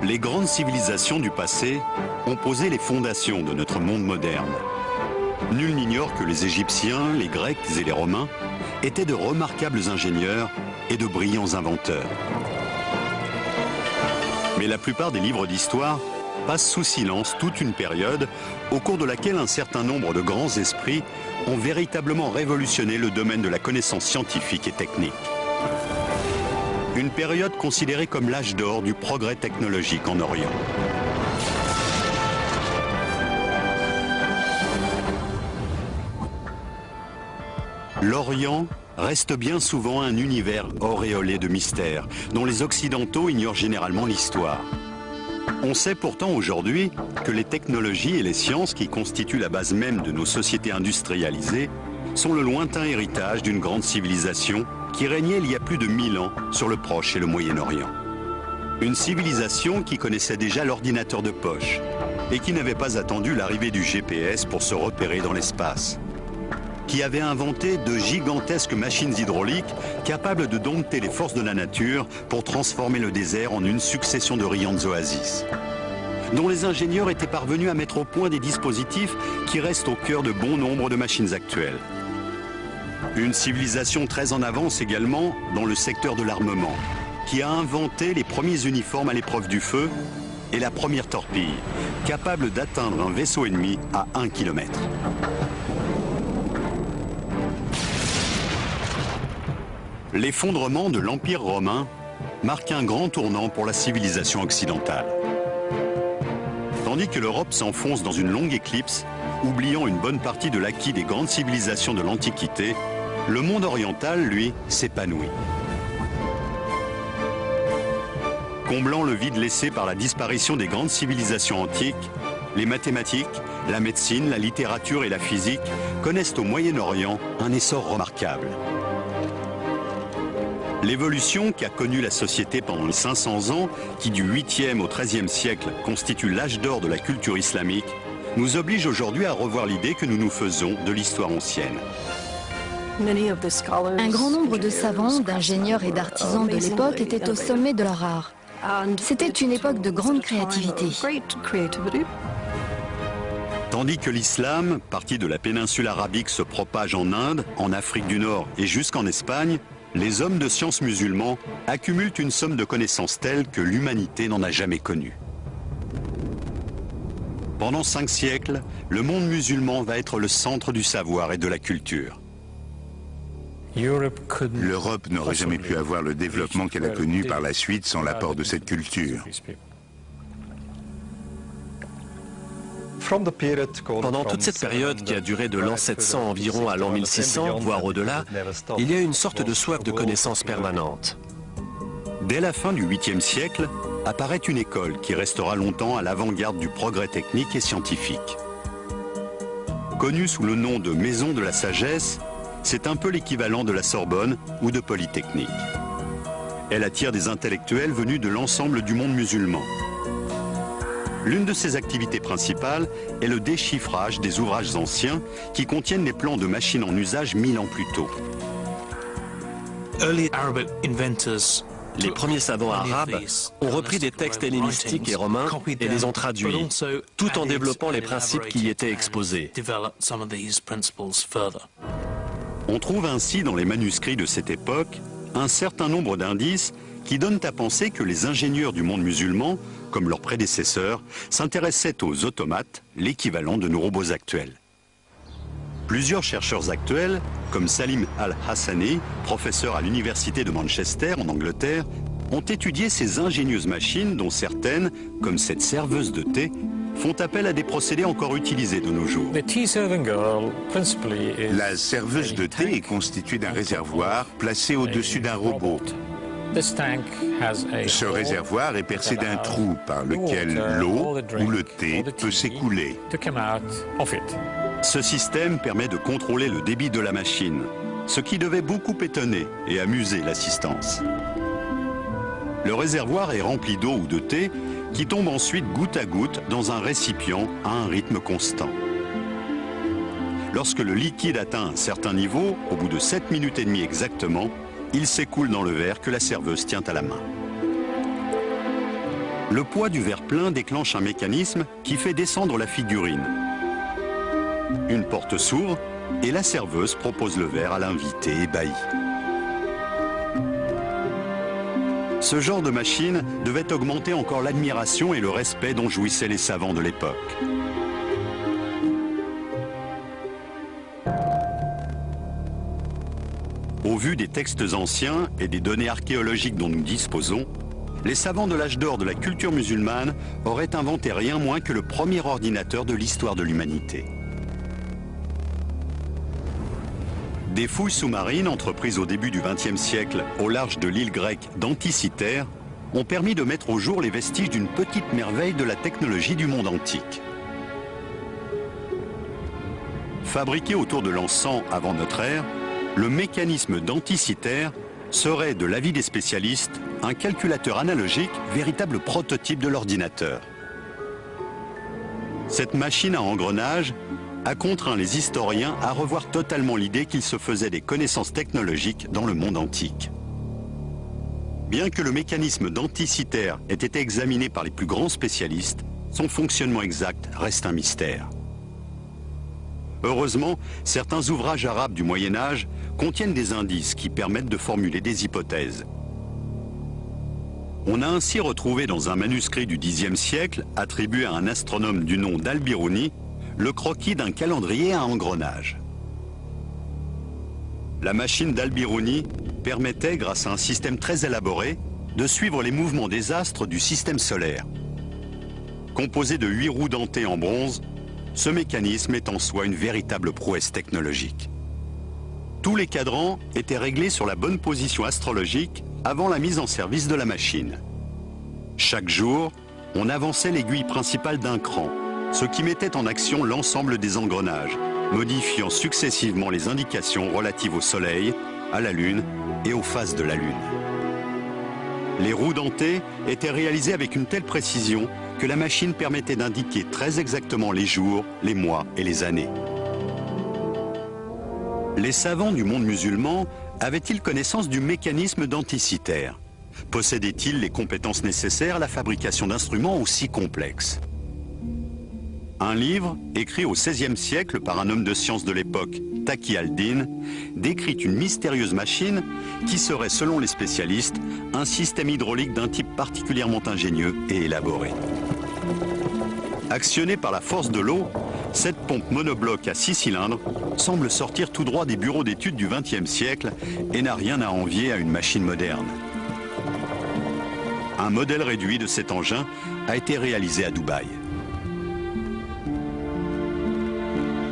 Les grandes civilisations du passé ont posé les fondations de notre monde moderne. Nul n'ignore que les Égyptiens, les Grecs et les Romains étaient de remarquables ingénieurs et de brillants inventeurs. Mais la plupart des livres d'histoire passent sous silence toute une période au cours de laquelle un certain nombre de grands esprits ont véritablement révolutionné le domaine de la connaissance scientifique et technique. Une période considérée comme l'âge d'or du progrès technologique en Orient. L'Orient reste bien souvent un univers auréolé de mystères, dont les Occidentaux ignorent généralement l'histoire. On sait pourtant aujourd'hui que les technologies et les sciences qui constituent la base même de nos sociétés industrialisées sont le lointain héritage d'une grande civilisation qui régnait il y a plus de 1000 ans sur le Proche et le Moyen-Orient. Une civilisation qui connaissait déjà l'ordinateur de poche et qui n'avait pas attendu l'arrivée du GPS pour se repérer dans l'espace. Qui avait inventé de gigantesques machines hydrauliques capables de dompter les forces de la nature pour transformer le désert en une succession de riantes oasis. Dont les ingénieurs étaient parvenus à mettre au point des dispositifs qui restent au cœur de bon nombre de machines actuelles. Une civilisation très en avance également dans le secteur de l'armement, qui a inventé les premiers uniformes à l'épreuve du feu et la première torpille, capable d'atteindre un vaisseau ennemi à 1 km. L'effondrement de l'Empire romain marque un grand tournant pour la civilisation occidentale. Tandis que l'Europe s'enfonce dans une longue éclipse, oubliant une bonne partie de l'acquis des grandes civilisations de l'Antiquité, le monde oriental, lui, s'épanouit. Comblant le vide laissé par la disparition des grandes civilisations antiques, les mathématiques, la médecine, la littérature et la physique connaissent au Moyen-Orient un essor remarquable. L'évolution qu'a connue la société pendant les 500 ans, qui du 8e au 13e siècle constitue l'âge d'or de la culture islamique, nous oblige aujourd'hui à revoir l'idée que nous nous faisons de l'histoire ancienne. Un grand nombre de savants, d'ingénieurs et d'artisans de l'époque étaient au sommet de leur art. C'était une époque de grande créativité. Tandis que l'islam, parti de la péninsule arabique, se propage en Inde, en Afrique du Nord et jusqu'en Espagne, les hommes de science musulmans accumulent une somme de connaissances telles que l'humanité n'en a jamais connue. Pendant 5 siècles, le monde musulman va être le centre du savoir et de la culture. L'Europe n'aurait jamais pu avoir le développement qu'elle a connu par la suite sans l'apport de cette culture. Pendant toute cette période qui a duré de l'an 700 environ à l'an 1600, voire au-delà, il y a une sorte de soif de connaissance permanente. Dès la fin du 8e siècle, apparaît une école qui restera longtemps à l'avant-garde du progrès technique et scientifique. Connue sous le nom de Maison de la Sagesse, c'est un peu l'équivalent de la Sorbonne ou de Polytechnique. Elle attire des intellectuels venus de l'ensemble du monde musulman. L'une de ses activités principales est le déchiffrage des ouvrages anciens qui contiennent les plans de machines en usage 1000 ans plus tôt. Les premiers savants arabes ont repris des textes hellénistiques et romains et les ont traduits, tout en développant les principes qui y étaient exposés. On trouve ainsi dans les manuscrits de cette époque un certain nombre d'indices qui donnent à penser que les ingénieurs du monde musulman, comme leurs prédécesseurs, s'intéressaient aux automates, l'équivalent de nos robots actuels. Plusieurs chercheurs actuels, comme Salim Al-Hassani, professeur à l'université de Manchester en Angleterre, ont étudié ces ingénieuses machines dont certaines, comme cette serveuse de thé, font appel à des procédés encore utilisés de nos jours. La serveuse de thé est constituée d'un réservoir placé au-dessus d'un robot. Ce réservoir est percé d'un trou par lequel l'eau ou le thé peut s'écouler. Ce système permet de contrôler le débit de la machine, ce qui devait beaucoup étonner et amuser l'assistance. Le réservoir est rempli d'eau ou de thé qui tombe ensuite goutte à goutte dans un récipient à un rythme constant. Lorsque le liquide atteint un certain niveau, au bout de 7 minutes et demie exactement, il s'écoule dans le verre que la serveuse tient à la main. Le poids du verre plein déclenche un mécanisme qui fait descendre la figurine. Une porte s'ouvre et la serveuse propose le verre à l'invité ébahi. Ce genre de machine devait augmenter encore l'admiration et le respect dont jouissaient les savants de l'époque. Au vu des textes anciens et des données archéologiques dont nous disposons, les savants de l'âge d'or de la culture musulmane auraient inventé rien moins que le premier ordinateur de l'histoire de l'humanité. Des fouilles sous-marines entreprises au début du XXe siècle au large de l'île grecque d'Anticythère ont permis de mettre au jour les vestiges d'une petite merveille de la technologie du monde antique. Fabriqué autour de l'an 100 avant notre ère, le mécanisme d'Anticythère serait, de l'avis des spécialistes, un calculateur analogique, véritable prototype de l'ordinateur. Cette machine à engrenages a contraint les historiens à revoir totalement l'idée qu'ils se faisaient des connaissances technologiques dans le monde antique. Bien que le mécanisme d'Anticythère ait été examiné par les plus grands spécialistes, son fonctionnement exact reste un mystère. Heureusement, certains ouvrages arabes du Moyen-Âge contiennent des indices qui permettent de formuler des hypothèses. On a ainsi retrouvé dans un manuscrit du Xe siècle, attribué à un astronome du nom d'Al-Biruni, le croquis d'un calendrier à engrenages. La machine d'Al-Biruni permettait, grâce à un système très élaboré, de suivre les mouvements des astres du système solaire. Composé de 8 roues dentées en bronze, ce mécanisme est en soi une véritable prouesse technologique. Tous les cadrans étaient réglés sur la bonne position astrologique avant la mise en service de la machine. Chaque jour, on avançait l'aiguille principale d'un cran, ce qui mettait en action l'ensemble des engrenages, modifiant successivement les indications relatives au Soleil, à la Lune et aux phases de la Lune. Les roues dentées étaient réalisées avec une telle précision que la machine permettait d'indiquer très exactement les jours, les mois et les années. Les savants du monde musulman avaient-ils connaissance du mécanisme d'Anticythère? Possédaient-ils les compétences nécessaires à la fabrication d'instruments aussi complexes? Un livre, écrit au XVIe siècle par un homme de science de l'époque, Taqi al-Din, décrit une mystérieuse machine qui serait, selon les spécialistes, un système hydraulique d'un type particulièrement ingénieux et élaboré. Actionnée par la force de l'eau, cette pompe monobloc à 6 cylindres semble sortir tout droit des bureaux d'études du XXe siècle et n'a rien à envier à une machine moderne. Un modèle réduit de cet engin a été réalisé à Dubaï.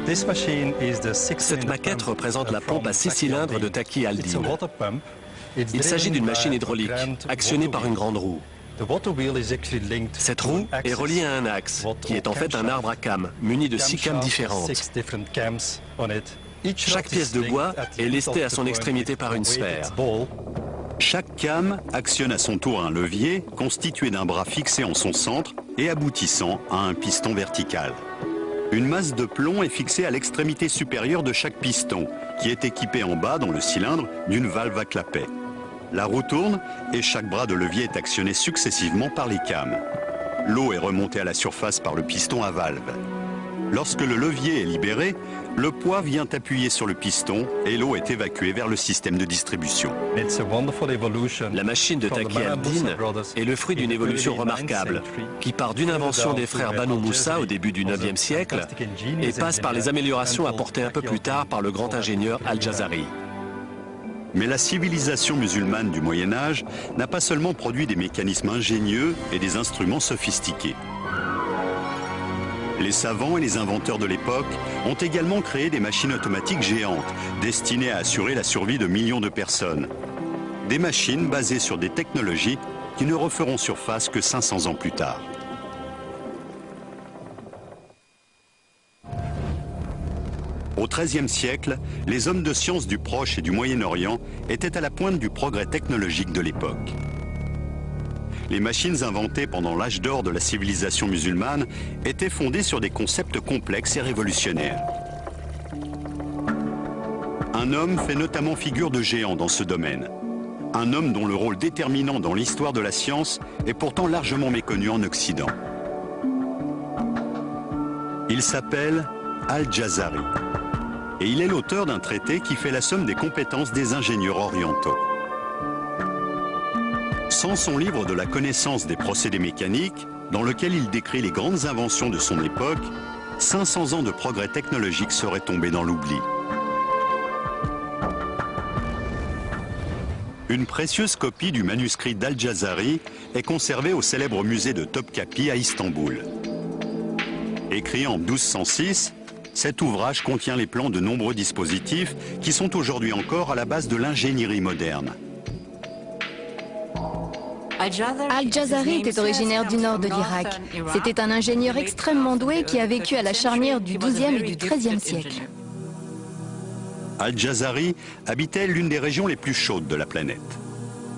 Cette maquette représente la pompe à 6 cylindres de Taqi al-Din. Il s'agit d'une machine hydraulique, actionnée par une grande roue. Cette roue est reliée à un axe, qui est en fait un arbre à cames, muni de 6 cames différentes. Chaque pièce de bois est lestée à son extrémité par une sphère. Chaque came actionne à son tour un levier constitué d'un bras fixé en son centre et aboutissant à un piston vertical. Une masse de plomb est fixée à l'extrémité supérieure de chaque piston, qui est équipé en bas, dans le cylindre, d'une valve à clapet. La roue tourne et chaque bras de levier est actionné successivement par les cames. L'eau est remontée à la surface par le piston à valve. Lorsque le levier est libéré, le poids vient appuyer sur le piston et l'eau est évacuée vers le système de distribution. La machine de Taqi al-Din est le fruit d'une évolution remarquable qui part d'une invention des frères Banu Moussa au début du IXe siècle et passe par les améliorations apportées un peu plus tard par le grand ingénieur Al-Jazari. Mais la civilisation musulmane du Moyen-Âge n'a pas seulement produit des mécanismes ingénieux et des instruments sophistiqués. Les savants et les inventeurs de l'époque ont également créé des machines automatiques géantes, destinées à assurer la survie de millions de personnes. Des machines basées sur des technologies qui ne referont surface que 500 ans plus tard. Au XIIIe siècle, les hommes de science du Proche et du Moyen-Orient étaient à la pointe du progrès technologique de l'époque. Les machines inventées pendant l'âge d'or de la civilisation musulmane étaient fondées sur des concepts complexes et révolutionnaires. Un homme fait notamment figure de géant dans ce domaine. Un homme dont le rôle déterminant dans l'histoire de la science est pourtant largement méconnu en Occident. Il s'appelle Al-Jazari et il est l'auteur d'un traité qui fait la somme des compétences des ingénieurs orientaux. Sans son livre de la connaissance des procédés mécaniques, dans lequel il décrit les grandes inventions de son époque, 500 ans de progrès technologiques seraient tombés dans l'oubli. Une précieuse copie du manuscrit d'Al-Jazari est conservée au célèbre musée de Topkapi à Istanbul. Écrit en 1206, cet ouvrage contient les plans de nombreux dispositifs qui sont aujourd'hui encore à la base de l'ingénierie moderne. Al-Jazari était originaire du nord de l'Irak. C'était un ingénieur extrêmement doué qui a vécu à la charnière du XIIe et du XIIIe siècle. Al-Jazari habitait l'une des régions les plus chaudes de la planète.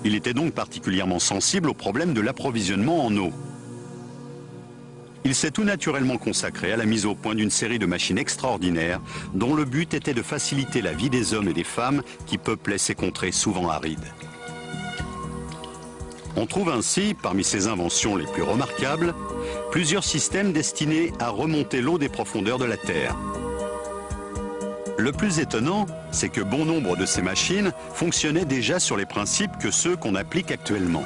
Il était donc particulièrement sensible au problème de l'approvisionnement en eau. Il s'est tout naturellement consacré à la mise au point d'une série de machines extraordinaires dont le but était de faciliter la vie des hommes et des femmes qui peuplaient ces contrées souvent arides. On trouve ainsi, parmi ses inventions les plus remarquables, plusieurs systèmes destinés à remonter l'eau des profondeurs de la Terre. Le plus étonnant, c'est que bon nombre de ces machines fonctionnaient déjà sur les principes que ceux qu'on applique actuellement.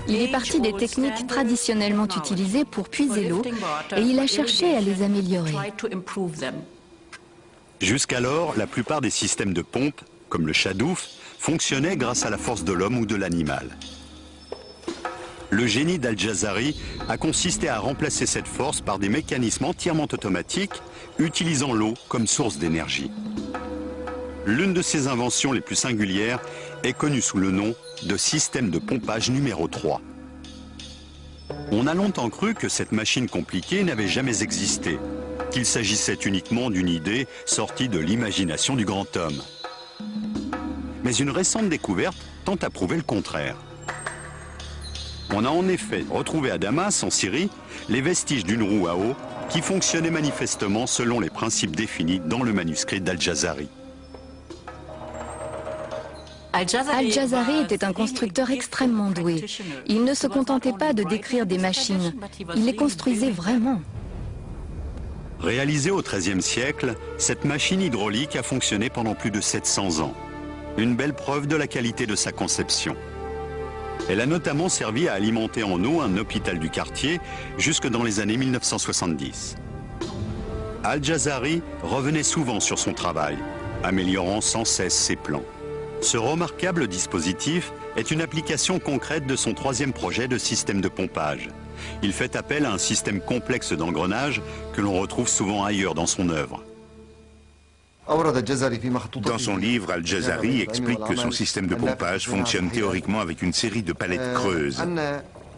Il est parti des techniques traditionnellement utilisées pour puiser l'eau et il a cherché à les améliorer. Jusqu'alors, la plupart des systèmes de pompe, comme le chadouf, fonctionnaient grâce à la force de l'homme ou de l'animal. Le génie d'Al-Jazari a consisté à remplacer cette force par des mécanismes entièrement automatiques, utilisant l'eau comme source d'énergie. L'une de ses inventions les plus singulières est connue sous le nom de système de pompage numéro 3. On a longtemps cru que cette machine compliquée n'avait jamais existé, qu'il s'agissait uniquement d'une idée sortie de l'imagination du grand homme. Mais une récente découverte tente à prouver le contraire. On a en effet retrouvé à Damas, en Syrie, les vestiges d'une roue à eau qui fonctionnait manifestement selon les principes définis dans le manuscrit d'Al-Jazari. Al-Jazari était un constructeur extrêmement doué. Il ne se contentait pas de décrire des machines, il les construisait vraiment. Réalisée au XIIIe siècle, cette machine hydraulique a fonctionné pendant plus de 700 ans. Une belle preuve de la qualité de sa conception. Elle a notamment servi à alimenter en eau un hôpital du quartier jusque dans les années 1970. Al-Jazari revenait souvent sur son travail, améliorant sans cesse ses plans. Ce remarquable dispositif est une application concrète de son troisième projet de système de pompage. Il fait appel à un système complexe d'engrenage que l'on retrouve souvent ailleurs dans son œuvre. Dans son livre, Al-Jazari explique que son système de pompage fonctionne théoriquement avec une série de palettes creuses.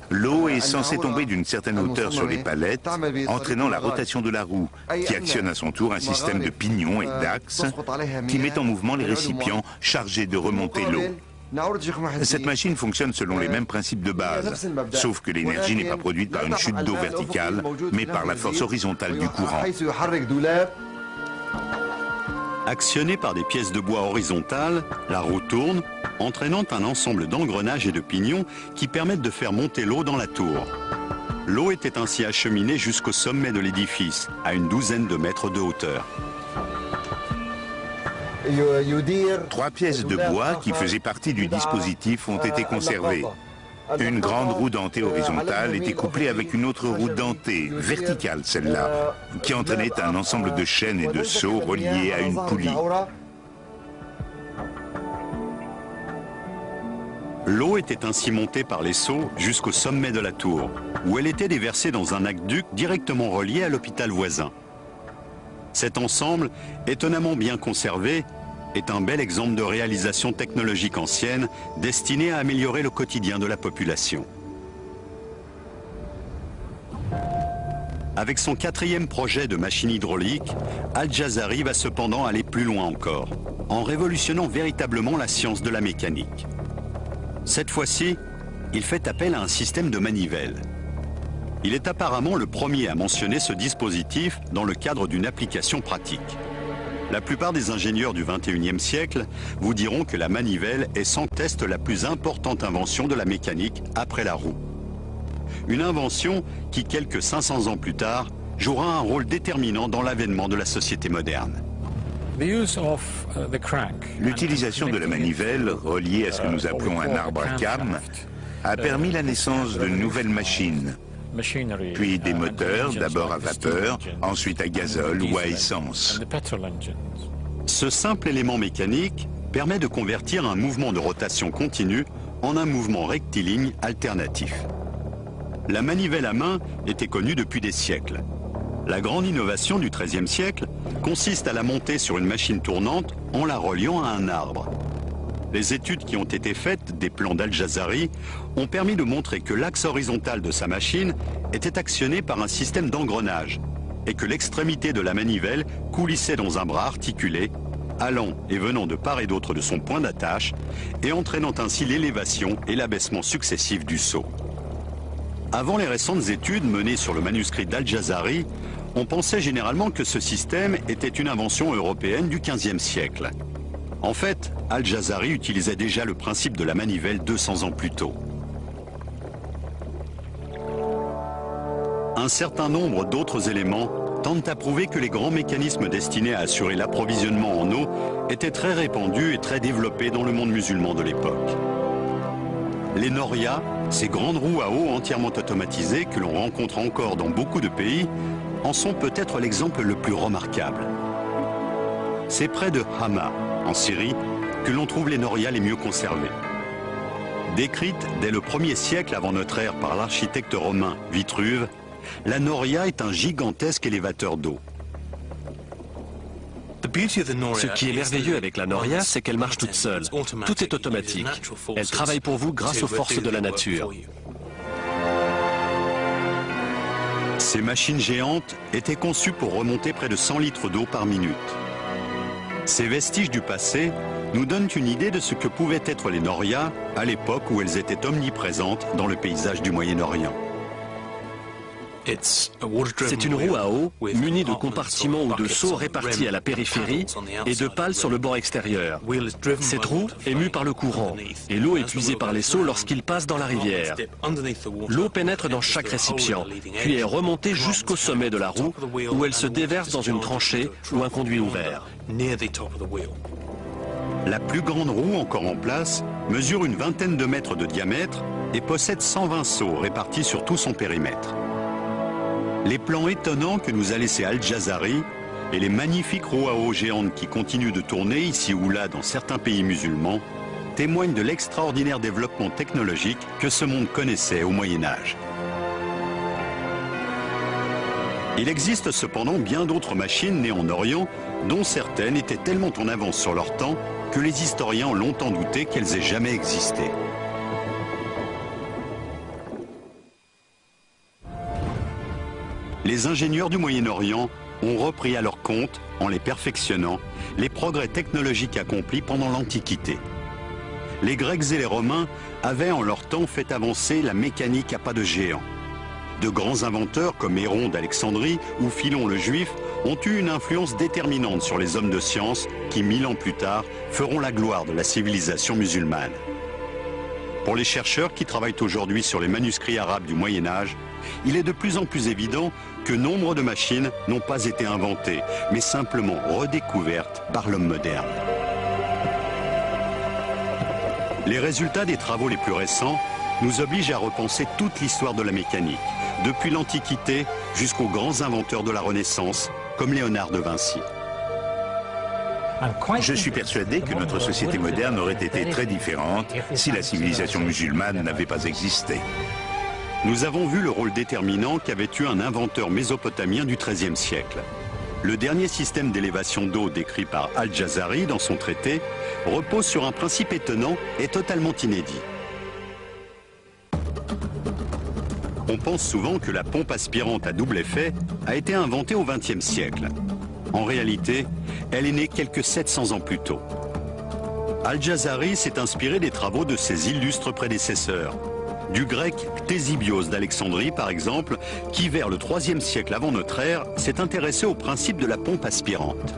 L'eau est censée tomber d'une certaine hauteur sur les palettes, entraînant la rotation de la roue, qui actionne à son tour un système de pignons et d'axes qui met en mouvement les récipients chargés de remonter l'eau. Cette machine fonctionne selon les mêmes principes de base, sauf que l'énergie n'est pas produite par une chute d'eau verticale, mais par la force horizontale du courant. Actionnée par des pièces de bois horizontales, la roue tourne, entraînant un ensemble d'engrenages et de pignons qui permettent de faire monter l'eau dans la tour. L'eau était ainsi acheminée jusqu'au sommet de l'édifice, à une douzaine de mètres de hauteur. 3 pièces de bois qui faisaient partie du dispositif ont été conservées. Une grande roue dentée horizontale était couplée avec une autre roue dentée, verticale celle-là, qui entraînait un ensemble de chaînes et de seaux reliés à une poulie. L'eau était ainsi montée par les seaux jusqu'au sommet de la tour, où elle était déversée dans un aqueduc directement relié à l'hôpital voisin. Cet ensemble, étonnamment bien conservé, est un bel exemple de réalisation technologique ancienne destinée à améliorer le quotidien de la population. Avec son 4e projet de machine hydraulique, Al-Jazari va cependant aller plus loin encore, en révolutionnant véritablement la science de la mécanique. Cette fois-ci, il fait appel à un système de manivelle. Il est apparemment le premier à mentionner ce dispositif dans le cadre d'une application pratique. La plupart des ingénieurs du XXIe siècle vous diront que la manivelle est sans test la plus importante invention de la mécanique après la roue. Une invention qui, quelques 500 ans plus tard, jouera un rôle déterminant dans l'avènement de la société moderne. L'utilisation de la manivelle, reliée à ce que nous appelons un arbre à cames, a permis la naissance de nouvelles machines, puis des moteurs, d'abord à vapeur, ensuite à gazole ou à essence. Ce simple élément mécanique permet de convertir un mouvement de rotation continue en un mouvement rectiligne alternatif. La manivelle à main était connue depuis des siècles. La grande innovation du XIIIe siècle consiste à la monter sur une machine tournante en la reliant à un arbre. Les études qui ont été faites des plans d'Al-Jazari ont permis de montrer que l'axe horizontal de sa machine était actionné par un système d'engrenage et que l'extrémité de la manivelle coulissait dans un bras articulé, allant et venant de part et d'autre de son point d'attache et entraînant ainsi l'élévation et l'abaissement successifs du seau. Avant les récentes études menées sur le manuscrit d'Al-Jazari, on pensait généralement que ce système était une invention européenne du XVe siècle. En fait, Al-Jazari utilisait déjà le principe de la manivelle 200 ans plus tôt. Un certain nombre d'autres éléments tentent à prouver que les grands mécanismes destinés à assurer l'approvisionnement en eau étaient très répandus et très développés dans le monde musulman de l'époque. Les norias, ces grandes roues à eau entièrement automatisées que l'on rencontre encore dans beaucoup de pays, en sont peut-être l'exemple le plus remarquable. C'est près de Hama, en Syrie, que l'on trouve les norias les mieux conservés. Décrite dès le 1er siècle avant notre ère par l'architecte romain Vitruve, la noria est un gigantesque élévateur d'eau. Ce qui est merveilleux avec la noria, c'est qu'elle marche toute seule. Tout est automatique. Elle travaille pour vous grâce aux forces de la nature. Ces machines géantes étaient conçues pour remonter près de 100 litres d'eau par minute. Ces vestiges du passé nous donnent une idée de ce que pouvaient être les norias à l'époque où elles étaient omniprésentes dans le paysage du Moyen-Orient. C'est une roue à eau munie de compartiments ou de seaux répartis à la périphérie et de pales sur le bord extérieur. Cette roue est mue par le courant et l'eau est puisée par les seaux lorsqu'ils passent dans la rivière. L'eau pénètre dans chaque récipient, puis est remontée jusqu'au sommet de la roue où elle se déverse dans une tranchée ou un conduit ouvert. La plus grande roue encore en place mesure une vingtaine de mètres de diamètre et possède 120 seaux répartis sur tout son périmètre. Les plans étonnants que nous a laissés Al-Jazari et les magnifiques roues à eau géantes qui continuent de tourner ici ou là dans certains pays musulmans témoignent de l'extraordinaire développement technologique que ce monde connaissait au Moyen-Âge. Il existe cependant bien d'autres machines nées en Orient dont certaines étaient tellement en avance sur leur temps que les historiens ont longtemps douté qu'elles aient jamais existé. Les ingénieurs du Moyen-Orient ont repris à leur compte, en les perfectionnant, les progrès technologiques accomplis pendant l'Antiquité. Les Grecs et les Romains avaient en leur temps fait avancer la mécanique à pas de géant. De grands inventeurs comme Héron d'Alexandrie ou Philon le Juif ont eu une influence déterminante sur les hommes de science qui, 1000 ans plus tard, feront la gloire de la civilisation musulmane. Pour les chercheurs qui travaillent aujourd'hui sur les manuscrits arabes du Moyen-Âge, il est de plus en plus évident que nombre de machines n'ont pas été inventées, mais simplement redécouvertes par l'homme moderne. Les résultats des travaux les plus récents nous obligent à repenser toute l'histoire de la mécanique, depuis l'Antiquité jusqu'aux grands inventeurs de la Renaissance, comme Léonard de Vinci. Je suis persuadé que notre société moderne aurait été très différente si la civilisation musulmane n'avait pas existé. Nous avons vu le rôle déterminant qu'avait eu un inventeur mésopotamien du XIIIe siècle. Le dernier système d'élévation d'eau décrit par Al-Jazari dans son traité repose sur un principe étonnant et totalement inédit. On pense souvent que la pompe aspirante à double effet a été inventée au XXe siècle. En réalité, elle est née quelques 700 ans plus tôt. Al-Jazari s'est inspiré des travaux de ses illustres prédécesseurs, du grec Ctésibios d'Alexandrie par exemple, qui vers le IIIe siècle avant notre ère s'est intéressé au principe de la pompe aspirante.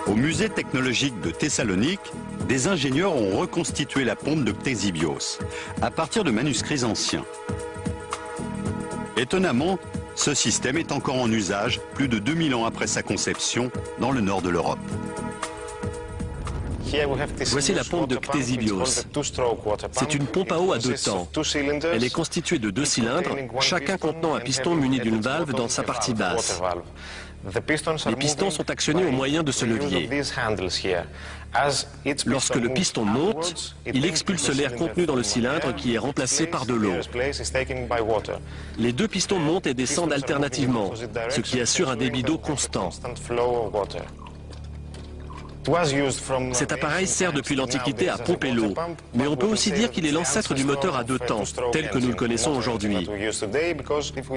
Au musée technologique de Thessalonique, des ingénieurs ont reconstitué la pompe de Ctésibios à partir de manuscrits anciens. Étonnamment, ce système est encore en usage plus de 2000 ans après sa conception dans le nord de l'Europe. Voici la pompe de Ctésibios. C'est une pompe à eau à 2 temps. Elle est constituée de 2 cylindres, chacun contenant un piston muni d'une valve dans sa partie basse. Les pistons sont actionnés au moyen de ce levier. Lorsque le piston monte, il expulse l'air contenu dans le cylindre qui est remplacé par de l'eau. Les 2 pistons montent et descendent alternativement, ce qui assure un débit d'eau constant. Cet appareil sert depuis l'Antiquité à pomper l'eau, mais on peut aussi dire qu'il est l'ancêtre du moteur à 2 temps, tel que nous le connaissons aujourd'hui.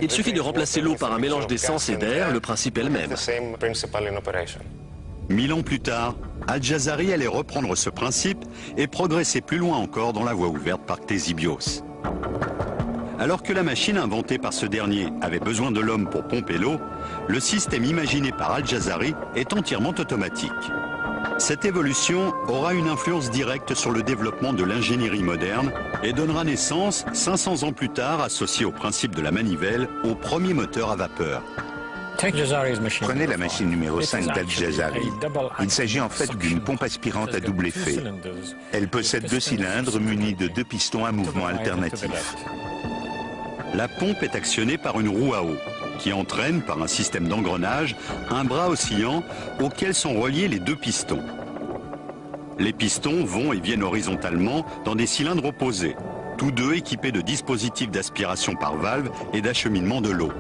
Il suffit de remplacer l'eau par un mélange d'essence et d'air, le principe est le même. 1000 ans plus tard, Al-Jazari allait reprendre ce principe et progresser plus loin encore dans la voie ouverte par Ctésibios. Alors que la machine inventée par ce dernier avait besoin de l'homme pour pomper l'eau, le système imaginé par Al-Jazari est entièrement automatique. Cette évolution aura une influence directe sur le développement de l'ingénierie moderne et donnera naissance, 500 ans plus tard, associé au principe de la manivelle, au premier moteur à vapeur. Prenez la machine numéro 5 d'Al-Jazari. Il s'agit en fait d'une pompe aspirante à double effet. Elle possède 2 cylindres munis de 2 pistons à mouvement alternatif. La pompe est actionnée par une roue à eau, qui entraîne, par un système d'engrenage, un bras oscillant auquel sont reliés les 2 pistons. Les pistons vont et viennent horizontalement dans des cylindres opposés, tous 2 équipés de dispositifs d'aspiration par valve et d'acheminement de l'eau.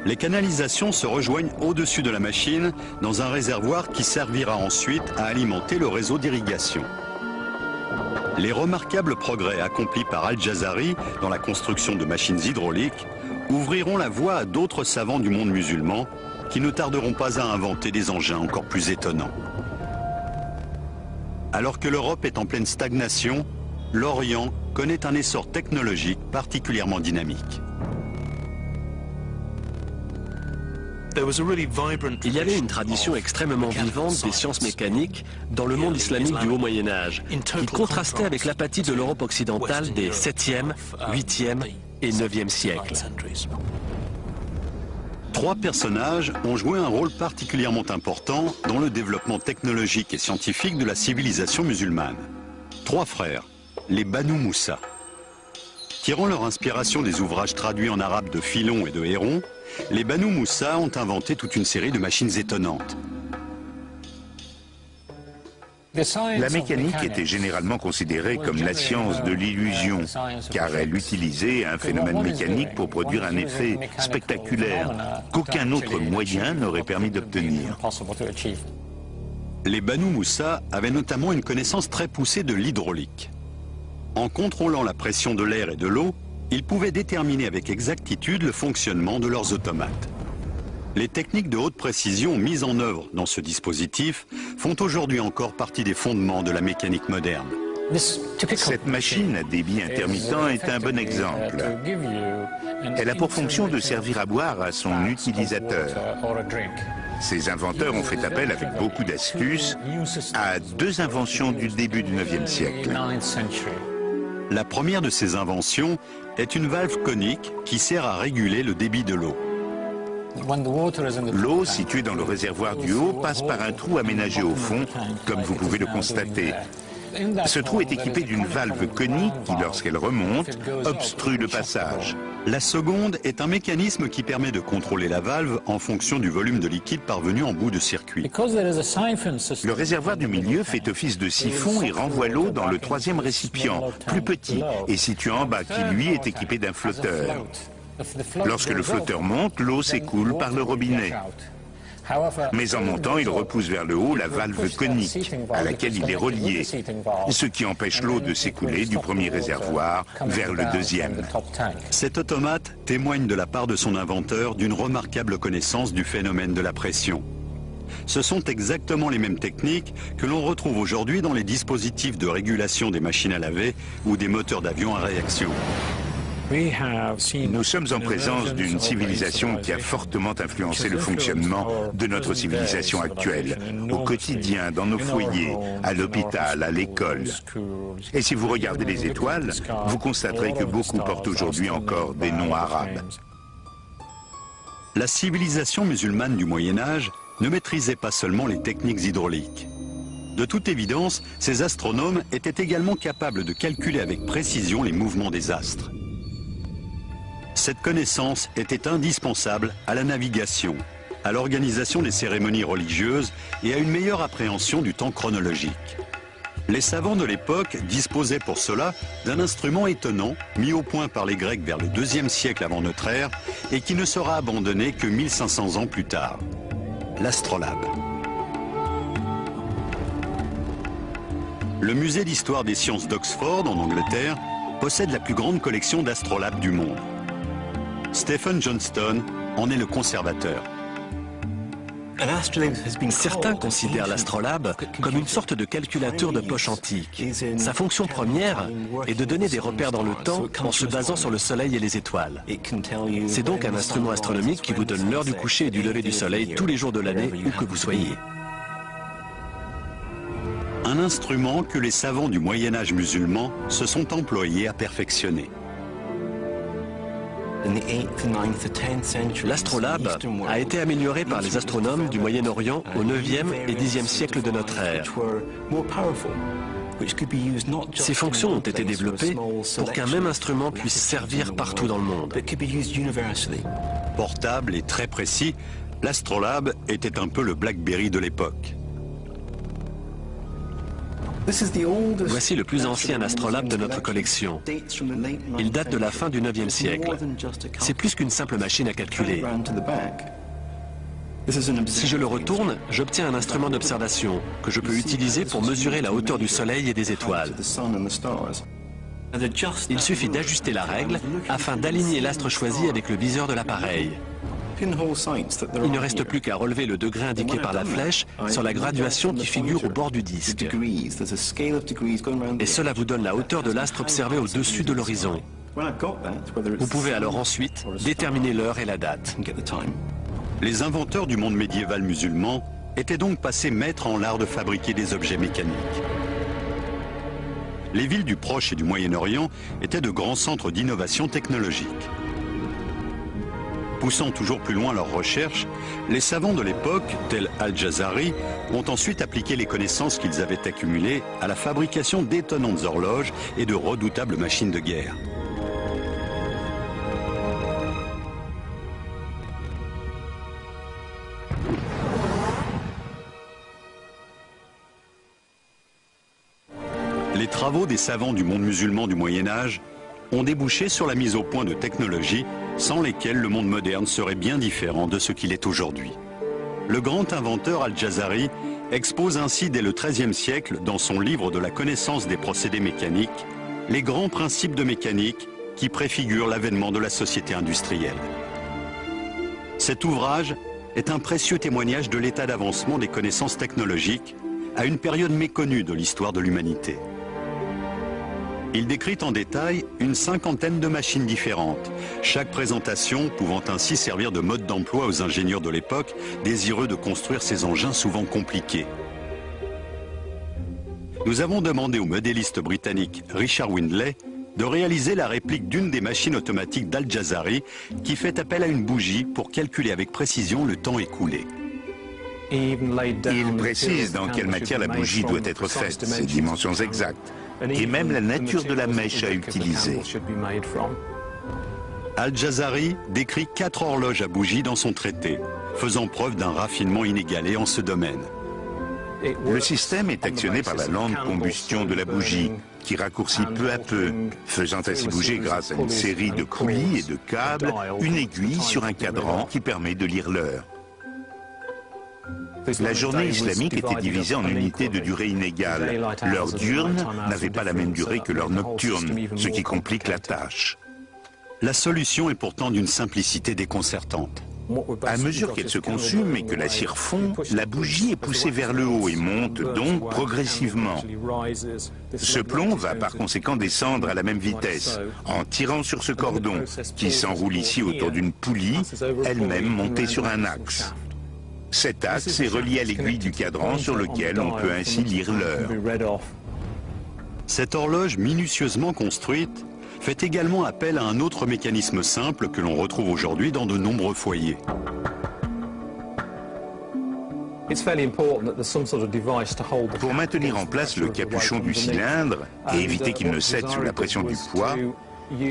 Les canalisations se rejoignent au-dessus de la machine dans un réservoir qui servira ensuite à alimenter le réseau d'irrigation. Les remarquables progrès accomplis par Al-Jazari dans la construction de machines hydrauliques ouvriront la voie à d'autres savants du monde musulman qui ne tarderont pas à inventer des engins encore plus étonnants. Alors que l'Europe est en pleine stagnation, l'Orient connaît un essor technologique particulièrement dynamique. Il y avait une tradition extrêmement vivante des sciences mécaniques dans le monde islamique du Haut Moyen-Âge, qui contrastait avec l'apathie de l'Europe occidentale des 7e, 8e et 9e siècles. 3 personnages ont joué un rôle particulièrement important dans le développement technologique et scientifique de la civilisation musulmane. 3 frères, les Banu Moussa. Tirant leur inspiration des ouvrages traduits en arabe de Philon et de Héron, les Banu Moussa ont inventé toute une série de machines étonnantes. La mécanique était généralement considérée comme la science de l'illusion, car elle utilisait un phénomène mécanique pour produire un effet spectaculaire qu'aucun autre moyen n'aurait permis d'obtenir. Les Banu Moussa avaient notamment une connaissance très poussée de l'hydraulique. En contrôlant la pression de l'air et de l'eau, ils pouvaient déterminer avec exactitude le fonctionnement de leurs automates. Les techniques de haute précision mises en œuvre dans ce dispositif font aujourd'hui encore partie des fondements de la mécanique moderne. Cette machine à débit intermittent est un bon exemple. Elle a pour fonction de servir à boire à son utilisateur. Ses inventeurs ont fait appel avec beaucoup d'astuces à 2 inventions du début du IXe siècle. La première de ces inventions est une valve conique qui sert à réguler le débit de l'eau. L'eau située dans le réservoir du haut passe par un trou aménagé au fond, comme vous pouvez le constater. Ce trou est équipé d'une valve conique qui, lorsqu'elle remonte, obstrue le passage. La seconde est un mécanisme qui permet de contrôler la valve en fonction du volume de liquide parvenu en bout de circuit. Le réservoir du milieu fait office de siphon et renvoie l'eau dans le 3e récipient, plus petit et situé en bas, qui lui est équipé d'un flotteur. Lorsque le flotteur monte, l'eau s'écoule par le robinet. Mais en montant, il repousse vers le haut la valve conique à laquelle il est relié, ce qui empêche l'eau de s'écouler du premier réservoir vers le 2e. Cet automate témoigne de la part de son inventeur d'une remarquable connaissance du phénomène de la pression. Ce sont exactement les mêmes techniques que l'on retrouve aujourd'hui dans les dispositifs de régulation des machines à laver ou des moteurs d'avion à réaction. Nous sommes en présence d'une civilisation qui a fortement influencé le fonctionnement de notre civilisation actuelle, au quotidien, dans nos foyers, à l'hôpital, à l'école. Et si vous regardez les étoiles, vous constaterez que beaucoup portent aujourd'hui encore des noms arabes. La civilisation musulmane du Moyen-Âge ne maîtrisait pas seulement les techniques hydrauliques. De toute évidence, ces astronomes étaient également capables de calculer avec précision les mouvements des astres. Cette connaissance était indispensable à la navigation, à l'organisation des cérémonies religieuses et à une meilleure appréhension du temps chronologique. Les savants de l'époque disposaient pour cela d'un instrument étonnant, mis au point par les Grecs vers le IIe siècle avant notre ère et qui ne sera abandonné que 1500 ans plus tard, l'astrolabe. Le musée d'histoire des sciences d'Oxford, en Angleterre, possède la plus grande collection d'astrolabes du monde. Stephen Johnston en est le conservateur. Certains considèrent l'astrolabe comme une sorte de calculateur de poche antique. Sa fonction première est de donner des repères dans le temps en se basant sur le soleil et les étoiles. C'est donc un instrument astronomique qui vous donne l'heure du coucher et du lever du soleil tous les jours de l'année, où que vous soyez. Un instrument que les savants du Moyen-Âge musulman se sont employés à perfectionner. L'astrolabe a été amélioré par les astronomes du Moyen-Orient au 9e et 10e siècle de notre ère. Ces fonctions ont été développées pour qu'un même instrument puisse servir partout dans le monde. Portable et très précis, l'astrolabe était un peu le BlackBerry de l'époque. Voici le plus ancien astrolabe de notre collection. Il date de la fin du 9e siècle. C'est plus qu'une simple machine à calculer. Si je le retourne, j'obtiens un instrument d'observation que je peux utiliser pour mesurer la hauteur du soleil et des étoiles. Il suffit d'ajuster la règle afin d'aligner l'astre choisi avec le viseur de l'appareil. Il ne reste plus qu'à relever le degré indiqué par la flèche sur la graduation qui figure au bord du disque. Et cela vous donne la hauteur de l'astre observé au-dessus de l'horizon. Vous pouvez alors ensuite déterminer l'heure et la date. Les inventeurs du monde médiéval musulman étaient donc passés maîtres en l'art de fabriquer des objets mécaniques. Les villes du Proche et du Moyen-Orient étaient de grands centres d'innovation technologique. Poussant toujours plus loin leurs recherches, les savants de l'époque, tels Al-Jazari, ont ensuite appliqué les connaissances qu'ils avaient accumulées à la fabrication d'étonnantes horloges et de redoutables machines de guerre. Les travaux des savants du monde musulman du Moyen-Âge ont débouché sur la mise au point de technologies sans lesquelles le monde moderne serait bien différent de ce qu'il est aujourd'hui. Le grand inventeur Al-Jazari expose ainsi dès le XIIIe siècle, dans son livre de la connaissance des procédés mécaniques, les grands principes de mécanique qui préfigurent l'avènement de la société industrielle. Cet ouvrage est un précieux témoignage de l'état d'avancement des connaissances technologiques à une période méconnue de l'histoire de l'humanité. Il décrit en détail une cinquantaine de machines différentes, chaque présentation pouvant ainsi servir de mode d'emploi aux ingénieurs de l'époque désireux de construire ces engins souvent compliqués. Nous avons demandé au modéliste britannique Richard Windley de réaliser la réplique d'une des machines automatiques d'Al-Jazari qui fait appel à une bougie pour calculer avec précision le temps écoulé. Il précise dans quelle matière la bougie doit être faite, ses dimensions exactes, et même la nature de la mèche à utiliser. Al-Jazari décrit 4 horloges à bougie dans son traité, faisant preuve d'un raffinement inégalé en ce domaine. Le système est actionné par la lente combustion de la bougie, qui raccourcit peu à peu, faisant ainsi bouger grâce à une série de poulies et de câbles, une aiguille sur un cadran qui permet de lire l'heure. La journée islamique était divisée en unités de durée inégale. L'heure diurne n'avait pas la même durée que l'heure nocturne, ce qui complique la tâche. La solution est pourtant d'une simplicité déconcertante. À mesure qu'elle se consume et que la cire fond, la bougie est poussée vers le haut et monte donc progressivement. Ce plomb va par conséquent descendre à la même vitesse, en tirant sur ce cordon, qui s'enroule ici autour d'une poulie, elle-même montée sur un axe. Cet axe est relié à l'aiguille du cadran sur lequel on peut ainsi lire l'heure. Cette horloge minutieusement construite fait également appel à un autre mécanisme simple que l'on retrouve aujourd'hui dans de nombreux foyers. Pour maintenir en place le capuchon du cylindre et éviter qu'il ne cède sous la pression du poids,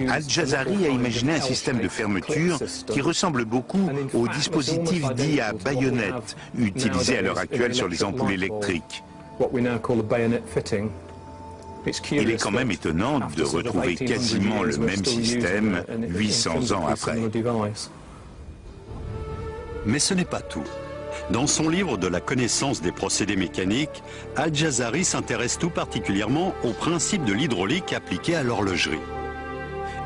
Al-Jazari a imaginé un système de fermeture qui ressemble beaucoup au dispositif dit à baïonnette utilisé à l'heure actuelle sur les ampoules électriques. Il est quand même étonnant de retrouver quasiment le même système 800 ans après. Mais ce n'est pas tout. Dans son livre de la connaissance des procédés mécaniques, Al-Jazari s'intéresse tout particulièrement au principe de l'hydraulique appliqué à l'horlogerie.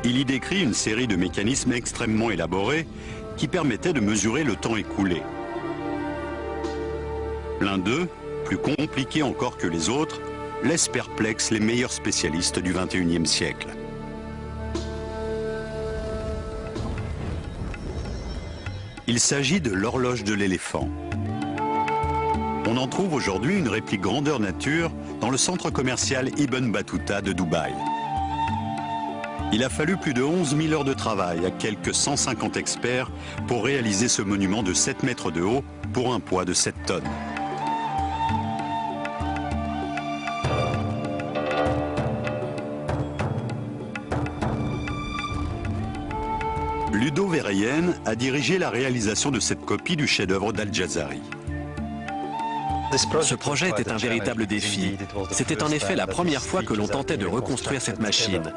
Il y décrit une série de mécanismes extrêmement élaborés qui permettaient de mesurer le temps écoulé. L'un d'eux, plus compliqué encore que les autres, laisse perplexes les meilleurs spécialistes du XXIe siècle. Il s'agit de l'horloge de l'éléphant. On en trouve aujourd'hui une réplique grandeur nature dans le centre commercial Ibn Battuta de Dubaï. Il a fallu plus de 11 000 heures de travail à quelques 150 experts pour réaliser ce monument de 7 mètres de haut pour un poids de 7 tonnes. Ludo Verheyen a dirigé la réalisation de cette copie du chef-d'œuvre d'Al-Jazari. Ce projet était un véritable défi. C'était en effet la première fois que l'on tentait de reconstruire cette machine.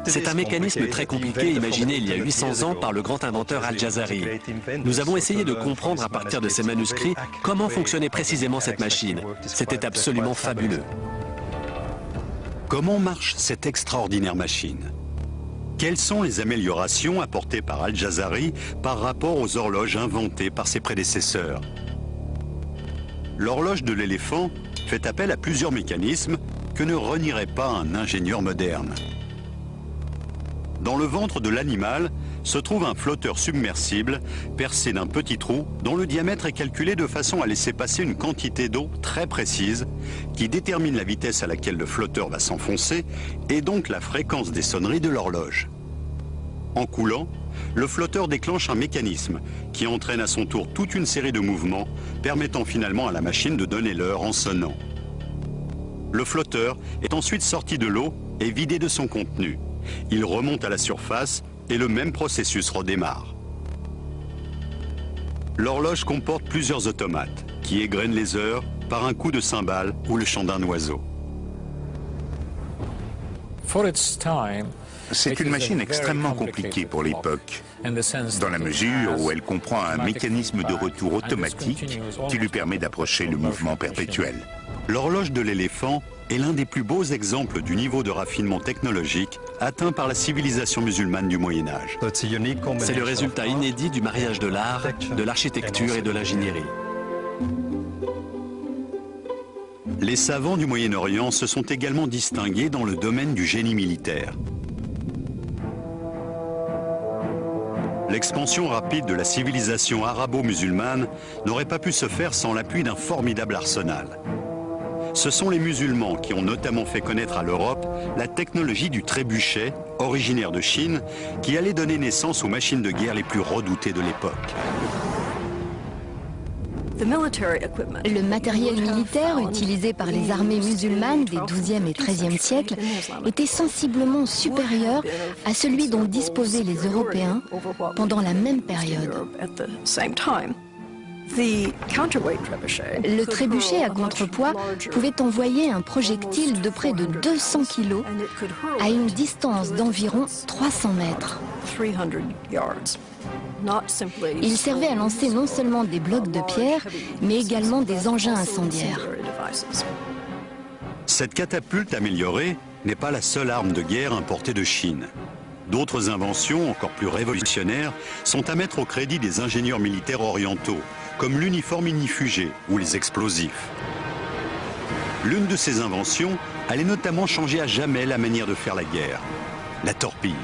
C'est un mécanisme très compliqué imaginé il y a 800 ans par le grand inventeur Al-Jazari. Nous avons essayé de comprendre à partir de ces manuscrits comment fonctionnait précisément cette machine. C'était absolument fabuleux. Comment marche cette extraordinaire machine ? Quelles sont les améliorations apportées par Al-Jazari par rapport aux horloges inventées par ses prédécesseurs? L'horloge de l'éléphant fait appel à plusieurs mécanismes que ne renierait pas un ingénieur moderne. Dans le ventre de l'animal se trouve un flotteur submersible percé d'un petit trou dont le diamètre est calculé de façon à laisser passer une quantité d'eau très précise qui détermine la vitesse à laquelle le flotteur va s'enfoncer et donc la fréquence des sonneries de l'horloge. En coulant, le flotteur déclenche un mécanisme qui entraîne à son tour toute une série de mouvements permettant finalement à la machine de donner l'heure en sonnant. Le flotteur est ensuite sorti de l'eau et vidé de son contenu. Il remonte à la surface et le même processus redémarre. L'horloge comporte plusieurs automates qui égrènent les heures par un coup de cymbale ou le chant d'un oiseau. C'est une machine extrêmement compliquée pour l'époque, dans la mesure où elle comprend un mécanisme de retour automatique qui lui permet d'approcher le mouvement perpétuel. L'horloge de l'éléphant est l'un des plus beaux exemples du niveau de raffinement technologique atteint par la civilisation musulmane du Moyen-Âge. C'est le résultat inédit du mariage de l'art, de l'architecture et de l'ingénierie. Les savants du Moyen-Orient se sont également distingués dans le domaine du génie militaire. L'expansion rapide de la civilisation arabo-musulmane n'aurait pas pu se faire sans l'appui d'un formidable arsenal. Ce sont les musulmans qui ont notamment fait connaître à l'Europe la technologie du trébuchet, originaire de Chine, qui allait donner naissance aux machines de guerre les plus redoutées de l'époque. Le matériel militaire utilisé par les armées musulmanes des XIIe et XIIIe siècles était sensiblement supérieur à celui dont disposaient les Européens pendant la même période. Le trébuchet à contrepoids pouvait envoyer un projectile de près de 200 kg à une distance d'environ 300 mètres. Il servait à lancer non seulement des blocs de pierre, mais également des engins incendiaires. Cette catapulte améliorée n'est pas la seule arme de guerre importée de Chine. D'autres inventions, encore plus révolutionnaires, sont à mettre au crédit des ingénieurs militaires orientaux, comme l'uniforme ignifugé ou les explosifs. L'une de ces inventions allait notamment changer à jamais la manière de faire la guerre, la torpille.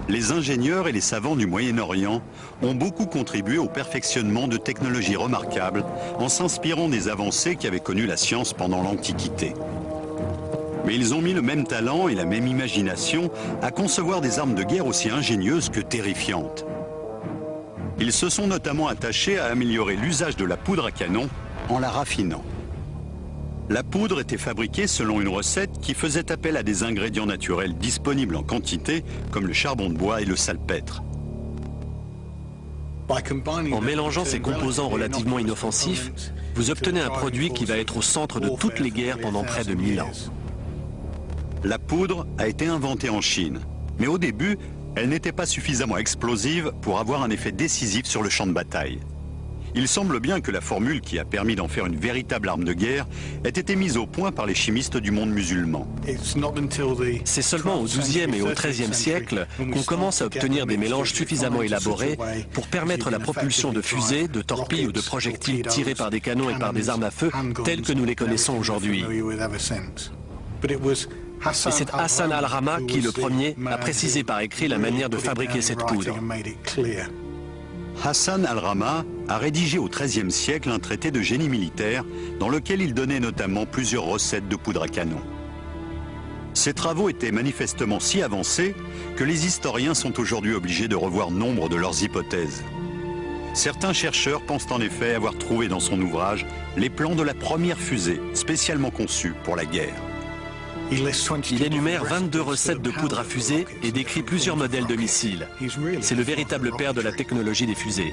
Les ingénieurs et les savants du Moyen-Orient ont beaucoup contribué au perfectionnement de technologies remarquables en s'inspirant des avancées qu'avait connues la science pendant l'Antiquité. Mais ils ont mis le même talent et la même imagination à concevoir des armes de guerre aussi ingénieuses que terrifiantes. Ils se sont notamment attachés à améliorer l'usage de la poudre à canon en la raffinant. La poudre était fabriquée selon une recette qui faisait appel à des ingrédients naturels disponibles en quantité, comme le charbon de bois et le salpêtre. En mélangeant ces composants relativement inoffensifs, vous obtenez un produit qui va être au centre de toutes les guerres pendant près de 1000 ans. La poudre a été inventée en Chine, mais au début, elle n'était pas suffisamment explosive pour avoir un effet décisif sur le champ de bataille. Il semble bien que la formule qui a permis d'en faire une véritable arme de guerre ait été mise au point par les chimistes du monde musulman. C'est seulement au XIIe et au XIIIe siècle qu'on commence à obtenir des mélanges suffisamment élaborés pour permettre la propulsion de fusées, de torpilles ou de projectiles tirés par des canons et par des armes à feu telles que nous les connaissons aujourd'hui. Et c'est Hassan al-Rama qui, le premier, a précisé par écrit la manière de fabriquer cette poudre. Hassan al-Rama a rédigé au XIIIe siècle un traité de génie militaire dans lequel il donnait notamment plusieurs recettes de poudre à canon. Ces travaux étaient manifestement si avancés que les historiens sont aujourd'hui obligés de revoir nombre de leurs hypothèses. Certains chercheurs pensent en effet avoir trouvé dans son ouvrage les plans de la première fusée spécialement conçue pour la guerre. Il énumère 22 recettes de poudre à fusée et décrit plusieurs modèles de missiles. C'est le véritable père de la technologie des fusées.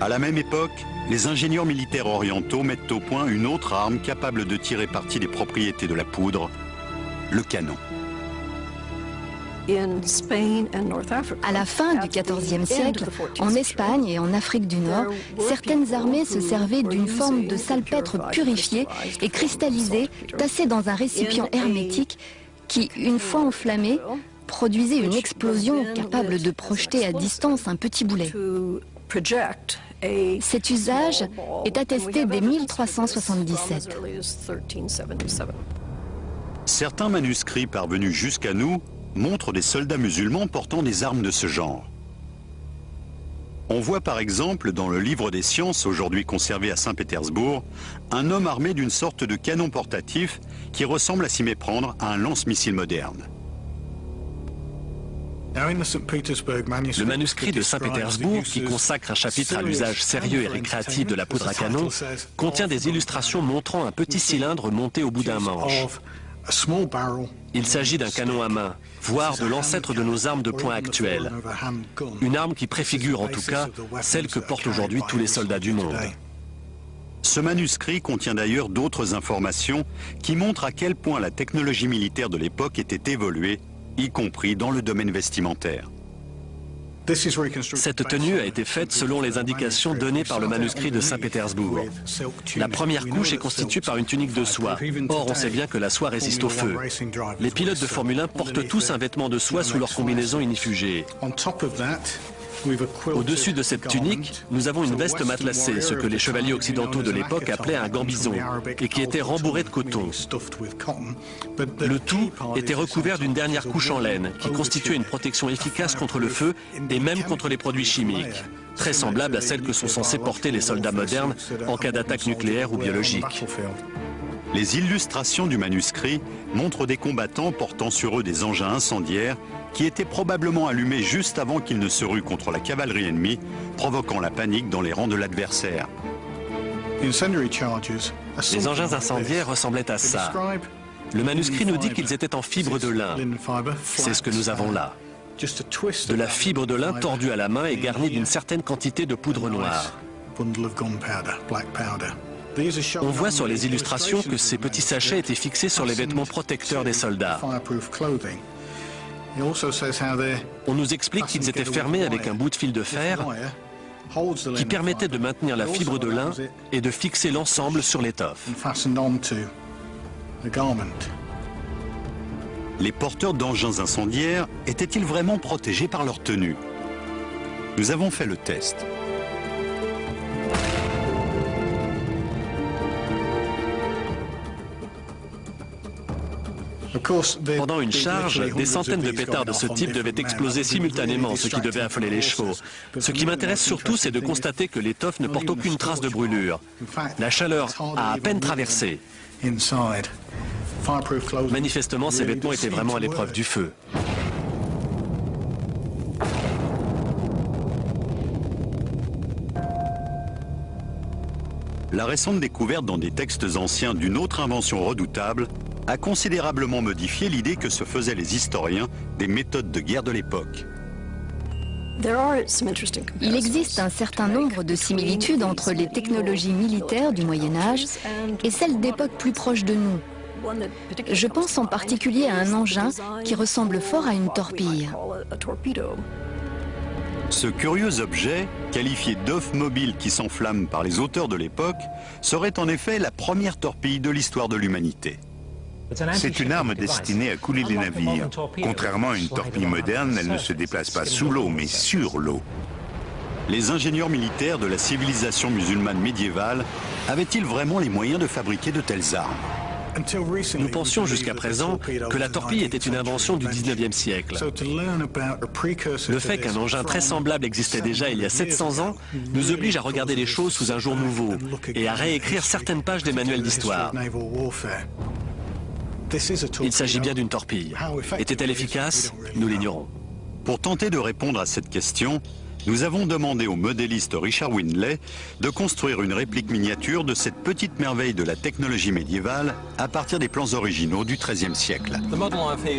À la même époque, les ingénieurs militaires orientaux mettent au point une autre arme capable de tirer parti des propriétés de la poudre, le canon. À la fin du XIVe siècle, en Espagne et en Afrique du Nord, certaines armées se servaient d'une forme de salpêtre purifié et cristallisé, tassé dans un récipient hermétique qui, une fois enflammé, produisait une explosion capable de projeter à distance un petit boulet. Cet usage est attesté dès 1377. Certains manuscrits parvenus jusqu'à nous montrent des soldats musulmans portant des armes de ce genre. On voit par exemple dans le livre des sciences, aujourd'hui conservé à Saint-Pétersbourg, un homme armé d'une sorte de canon portatif qui ressemble à s'y méprendre à un lance-missile moderne. Le manuscrit de Saint-Pétersbourg, qui consacre un chapitre à l'usage sérieux et récréatif de la poudre à canon, contient des illustrations montrant un petit cylindre monté au bout d'un manche. Il s'agit d'un canon à main, voire de l'ancêtre de nos armes de poing actuelles. Une arme qui préfigure en tout cas celle que portent aujourd'hui tous les soldats du monde. Ce manuscrit contient d'ailleurs d'autres informations qui montrent à quel point la technologie militaire de l'époque était évoluée, y compris dans le domaine vestimentaire. Cette tenue a été faite selon les indications données par le manuscrit de Saint-Pétersbourg. La première couche est constituée par une tunique de soie. Or, on sait bien que la soie résiste au feu. Les pilotes de Formule 1 portent tous un vêtement de soie sous leur combinaison ignifugée. Au-dessus de cette tunique, nous avons une veste matelassée, ce que les chevaliers occidentaux de l'époque appelaient un gambison, et qui était rembourré de coton. Le tout était recouvert d'une dernière couche en laine, qui constituait une protection efficace contre le feu et même contre les produits chimiques, très semblable à celle que sont censés porter les soldats modernes en cas d'attaque nucléaire ou biologique. Les illustrations du manuscrit montrent des combattants portant sur eux des engins incendiaires qui étaient probablement allumés juste avant qu'ils ne se ruent contre la cavalerie ennemie, provoquant la panique dans les rangs de l'adversaire. Les engins incendiaires ressemblaient à ça. Le manuscrit nous dit qu'ils étaient en fibre de lin. C'est ce que nous avons là. De la fibre de lin tordue à la main et garnie d'une certaine quantité de poudre noire. On voit sur les illustrations que ces petits sachets étaient fixés sur les vêtements protecteurs des soldats. On nous explique qu'ils étaient fermés avec un bout de fil de fer qui permettait de maintenir la fibre de lin et de fixer l'ensemble sur l'étoffe. Les porteurs d'engins incendiaires étaient-ils vraiment protégés par leur tenue? Nous avons fait le test. Pendant une charge, des centaines de pétards de ce type devaient exploser simultanément, ce qui devait affoler les chevaux. Ce qui m'intéresse surtout, c'est de constater que l'étoffe ne porte aucune trace de brûlure. La chaleur a à peine traversé. Manifestement, ces vêtements étaient vraiment à l'épreuve du feu. La récente découverte dans des textes anciens d'une autre invention redoutable a considérablement modifié l'idée que se faisaient les historiens des méthodes de guerre de l'époque. Il existe un certain nombre de similitudes entre les technologies militaires du Moyen-Âge et celles d'époques plus proches de nous. Je pense en particulier à un engin qui ressemble fort à une torpille. Ce curieux objet, qualifié d'œuf mobile qui s'enflamme par les auteurs de l'époque, serait en effet la première torpille de l'histoire de l'humanité. C'est une arme destinée à couler les navires. Contrairement à une torpille moderne, elle ne se déplace pas sous l'eau, mais sur l'eau. Les ingénieurs militaires de la civilisation musulmane médiévale avaient-ils vraiment les moyens de fabriquer de telles armes? Nous pensions jusqu'à présent que la torpille était une invention du 19e siècle. Le fait qu'un engin très semblable existait déjà il y a 700 ans nous oblige à regarder les choses sous un jour nouveau et à réécrire certaines pages des manuels d'histoire. Il s'agit bien d'une torpille. Était-elle efficace? Nous l'ignorons. Pour tenter de répondre à cette question, nous avons demandé au modéliste Richard Windley de construire une réplique miniature de cette petite merveille de la technologie médiévale à partir des plans originaux du XIIIe siècle.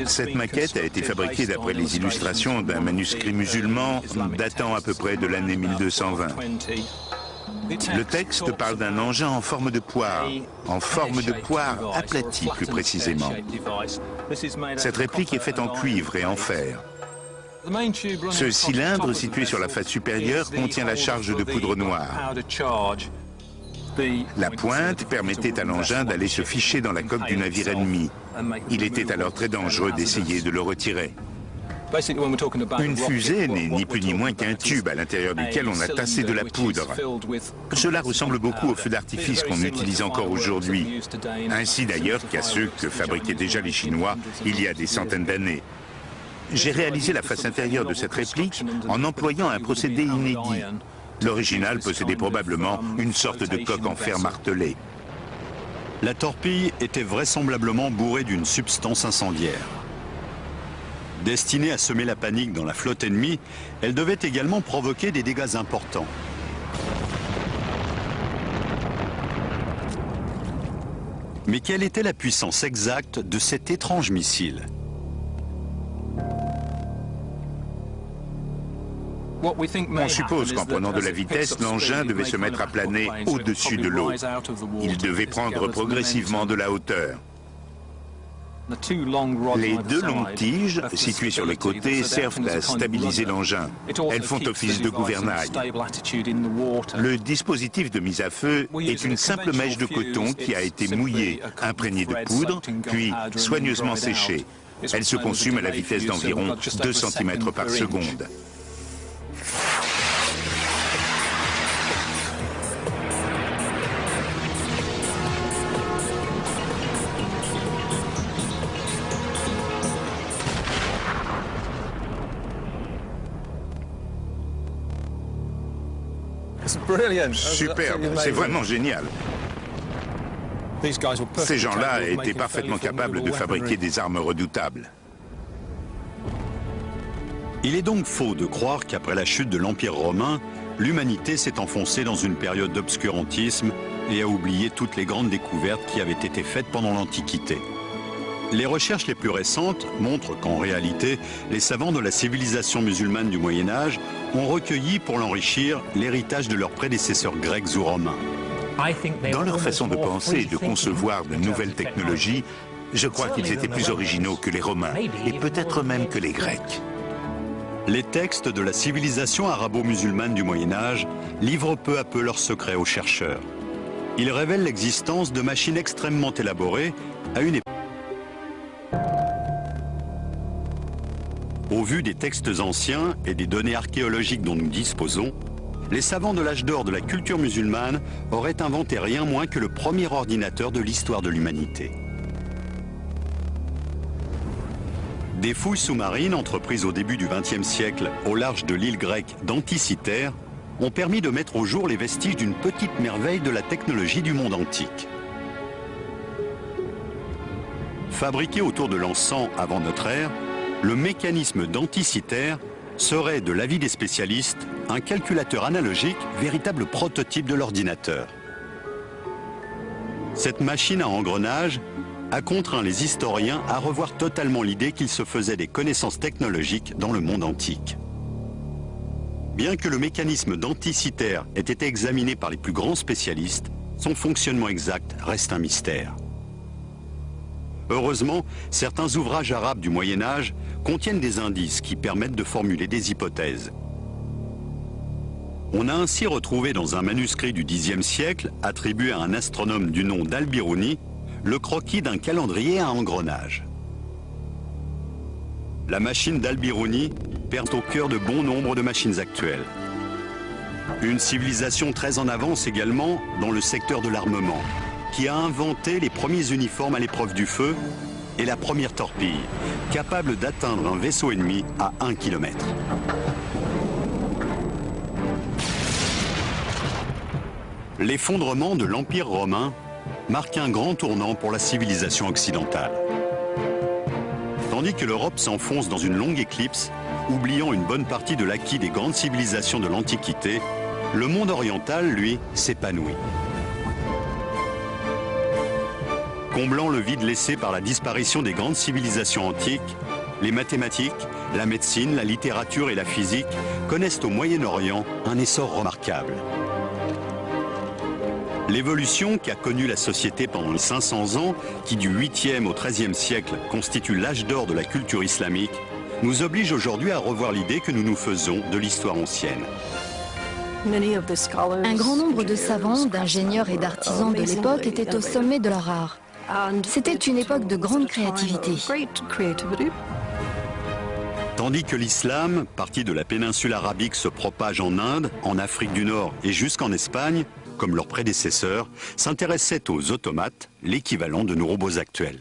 Cette maquette a été fabriquée d'après les illustrations d'un manuscrit musulman datant à peu près de l'année 1220. Le texte parle d'un engin en forme de poire aplati plus précisément. Cette réplique est faite en cuivre et en fer. Ce cylindre situé sur la face supérieure contient la charge de poudre noire. La pointe permettait à l'engin d'aller se ficher dans la coque du navire ennemi. Il était alors très dangereux d'essayer de le retirer. Une fusée n'est ni plus ni moins qu'un tube à l'intérieur duquel on a tassé de la poudre. Cela ressemble beaucoup aux feux d'artifice qu'on utilise encore aujourd'hui, ainsi d'ailleurs qu'à ceux que fabriquaient déjà les Chinois il y a des centaines d'années. J'ai réalisé la face intérieure de cette réplique en employant un procédé inédit. L'original possédait probablement une sorte de coque en fer martelé. La torpille était vraisemblablement bourrée d'une substance incendiaire. Destinée à semer la panique dans la flotte ennemie, elle devait également provoquer des dégâts importants. Mais quelle était la puissance exacte de cet étrange missile? On suppose qu'en prenant de la vitesse, l'engin devait se mettre à planer au-dessus de l'eau. Il devait prendre progressivement de la hauteur. Les deux longues tiges, situées sur les côtés, servent à stabiliser l'engin. Elles font office de gouvernail. Le dispositif de mise à feu est une simple mèche de coton qui a été mouillée, imprégnée de poudre, puis soigneusement séchée. Elle se consume à la vitesse d'environ 2 cm par seconde. Superbe, c'est vraiment génial. Ces gens-là étaient parfaitement capables de fabriquer des armes redoutables. Il est donc faux de croire qu'après la chute de l'Empire romain, l'humanité s'est enfoncée dans une période d'obscurantisme et a oublié toutes les grandes découvertes qui avaient été faites pendant l'Antiquité. Les recherches les plus récentes montrent qu'en réalité, les savants de la civilisation musulmane du Moyen-Âge ont recueilli pour l'enrichir l'héritage de leurs prédécesseurs grecs ou romains. Dans leur façon de penser et de concevoir de nouvelles technologies, je crois qu'ils étaient plus originaux que les Romains, et peut-être même que les Grecs. Les textes de la civilisation arabo-musulmane du Moyen-Âge livrent peu à peu leurs secrets aux chercheurs. Ils révèlent l'existence de machines extrêmement élaborées à une époque. Au vu des textes anciens et des données archéologiques dont nous disposons, les savants de l'âge d'or de la culture musulmane auraient inventé rien moins que le premier ordinateur de l'histoire de l'humanité. Des fouilles sous-marines entreprises au début du XXe siècle au large de l'île grecque d'Anticythère ont permis de mettre au jour les vestiges d'une petite merveille de la technologie du monde antique. Fabriqué autour de l'an 100 avant notre ère, le mécanisme d'Anticythère serait, de l'avis des spécialistes, un calculateur analogique, véritable prototype de l'ordinateur. Cette machine à engrenages a contraint les historiens à revoir totalement l'idée qu'ils se faisaient des connaissances technologiques dans le monde antique. Bien que le mécanisme d'Anticythère ait été examiné par les plus grands spécialistes, son fonctionnement exact reste un mystère. Heureusement, certains ouvrages arabes du Moyen-Âge contiennent des indices qui permettent de formuler des hypothèses. On a ainsi retrouvé dans un manuscrit du Xe siècle, attribué à un astronome du nom d'Al-Biruni, le croquis d'un calendrier à engrenages. La machine d'Al-Biruni perd au cœur de bon nombre de machines actuelles. Une civilisation très en avance également dans le secteur de l'armement, qui a inventé les premiers uniformes à l'épreuve du feu et la première torpille, capable d'atteindre un vaisseau ennemi à 1 km. L'effondrement de l'Empire romain marque un grand tournant pour la civilisation occidentale. Tandis que l'Europe s'enfonce dans une longue éclipse, oubliant une bonne partie de l'acquis des grandes civilisations de l'Antiquité, le monde oriental, lui, s'épanouit. Comblant le vide laissé par la disparition des grandes civilisations antiques, les mathématiques, la médecine, la littérature et la physique connaissent au Moyen-Orient un essor remarquable. L'évolution qu'a connue la société pendant les 500 ans, qui du 8e au 13e siècle constitue l'âge d'or de la culture islamique, nous oblige aujourd'hui à revoir l'idée que nous nous faisons de l'histoire ancienne. Un grand nombre de savants, d'ingénieurs et d'artisans de l'époque étaient au sommet de leur art. C'était une époque de grande créativité. Tandis que l'islam, parti de la péninsule arabique, se propage en Inde, en Afrique du Nord et jusqu'en Espagne, comme leurs prédécesseurs, s'intéressait aux automates, l'équivalent de nos robots actuels.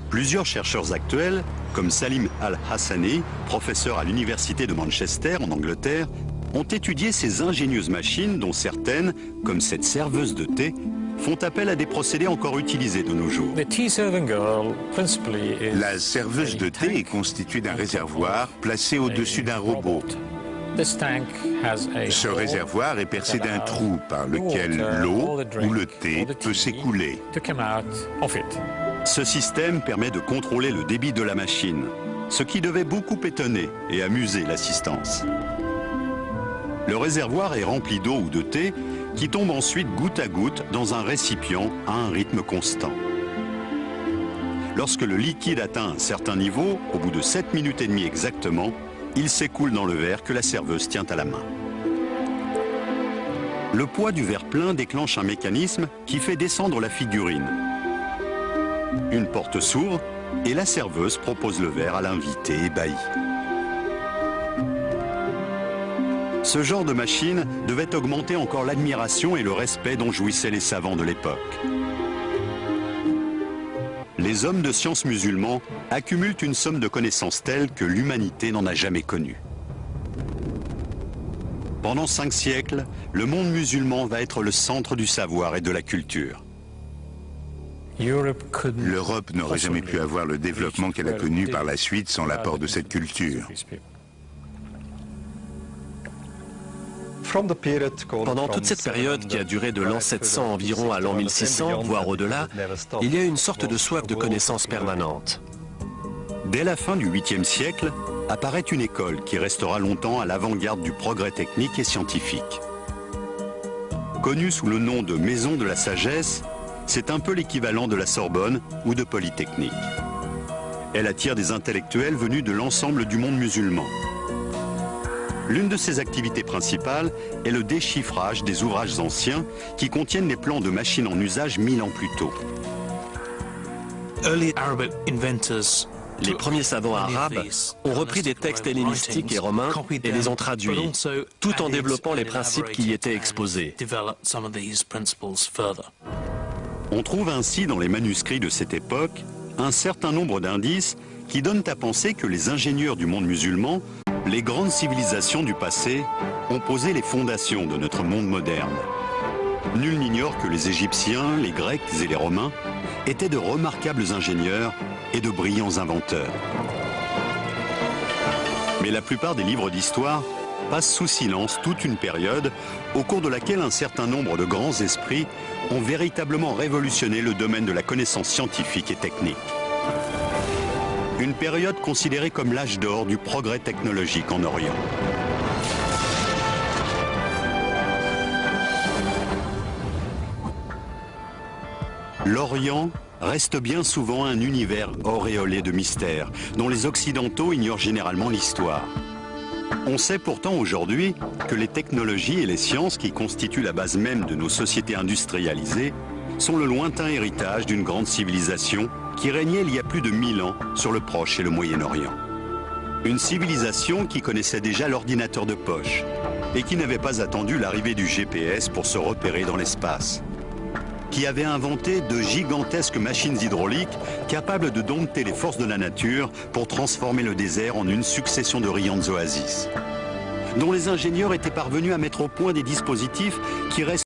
Plusieurs chercheurs actuels, comme Salim Al-Hassani, professeur à l'université de Manchester en Angleterre, ont étudié ces ingénieuses machines dont certaines, comme cette serveuse de thé, font appel à des procédés encore utilisés de nos jours. La serveuse de thé est constituée d'un réservoir placé au-dessus d'un robot. Ce réservoir est percé d'un trou par lequel l'eau ou le thé peut s'écouler. Ce système permet de contrôler le débit de la machine, ce qui devait beaucoup étonner et amuser l'assistance. Le réservoir est rempli d'eau ou de thé qui tombe ensuite goutte à goutte dans un récipient à un rythme constant. Lorsque le liquide atteint un certain niveau, au bout de 7 minutes et demie exactement, il s'écoule dans le verre que la serveuse tient à la main. Le poids du verre plein déclenche un mécanisme qui fait descendre la figurine. Une porte s'ouvre et la serveuse propose le verre à l'invité ébahi. Ce genre de machine devait augmenter encore l'admiration et le respect dont jouissaient les savants de l'époque. Les hommes de science musulmans accumulent une somme de connaissances telles que l'humanité n'en a jamais connue. Pendant 5 siècles, le monde musulman va être le centre du savoir et de la culture. L'Europe n'aurait jamais pu avoir le développement qu'elle a connu par la suite sans l'apport de cette culture. Pendant toute cette période qui a duré de l'an 700 environ à l'an 1600, voire au-delà, il y a une sorte de soif de connaissance permanente. Dès la fin du 8e siècle, apparaît une école qui restera longtemps à l'avant-garde du progrès technique et scientifique. Connue sous le nom de Maison de la Sagesse, c'est un peu l'équivalent de la Sorbonne ou de Polytechnique. Elle attire des intellectuels venus de l'ensemble du monde musulman. L'une de ses activités principales est le déchiffrage des ouvrages anciens qui contiennent les plans de machines en usage 1000 ans plus tôt. Les premiers savants arabes ont repris des textes hellénistiques et romains et les ont traduits, tout en développant les principes qui y étaient exposés. On trouve ainsi dans les manuscrits de cette époque un certain nombre d'indices qui donnent à penser que les ingénieurs du monde musulman, les grandes civilisations du passé, ont posé les fondations de notre monde moderne. Nul n'ignore que les Égyptiens, les Grecs et les Romains étaient de remarquables ingénieurs et de brillants inventeurs. Mais la plupart des livres d'histoire passent sous silence toute une période au cours de laquelle un certain nombre de grands esprits ont véritablement révolutionné le domaine de la connaissance scientifique et technique. Une période considérée comme l'âge d'or du progrès technologique en Orient. L'Orient reste bien souvent un univers auréolé de mystères, dont les Occidentaux ignorent généralement l'histoire. On sait pourtant aujourd'hui que les technologies et les sciences qui constituent la base même de nos sociétés industrialisées sont le lointain héritage d'une grande civilisation qui régnait il y a plus de 1000 ans sur le Proche et le Moyen-Orient. Une civilisation qui connaissait déjà l'ordinateur de poche et qui n'avait pas attendu l'arrivée du GPS pour se repérer dans l'espace, qui avait inventé de gigantesques machines hydrauliques capables de dompter les forces de la nature pour transformer le désert en une succession de riantes oasis, dont les ingénieurs étaient parvenus à mettre au point des dispositifs qui restent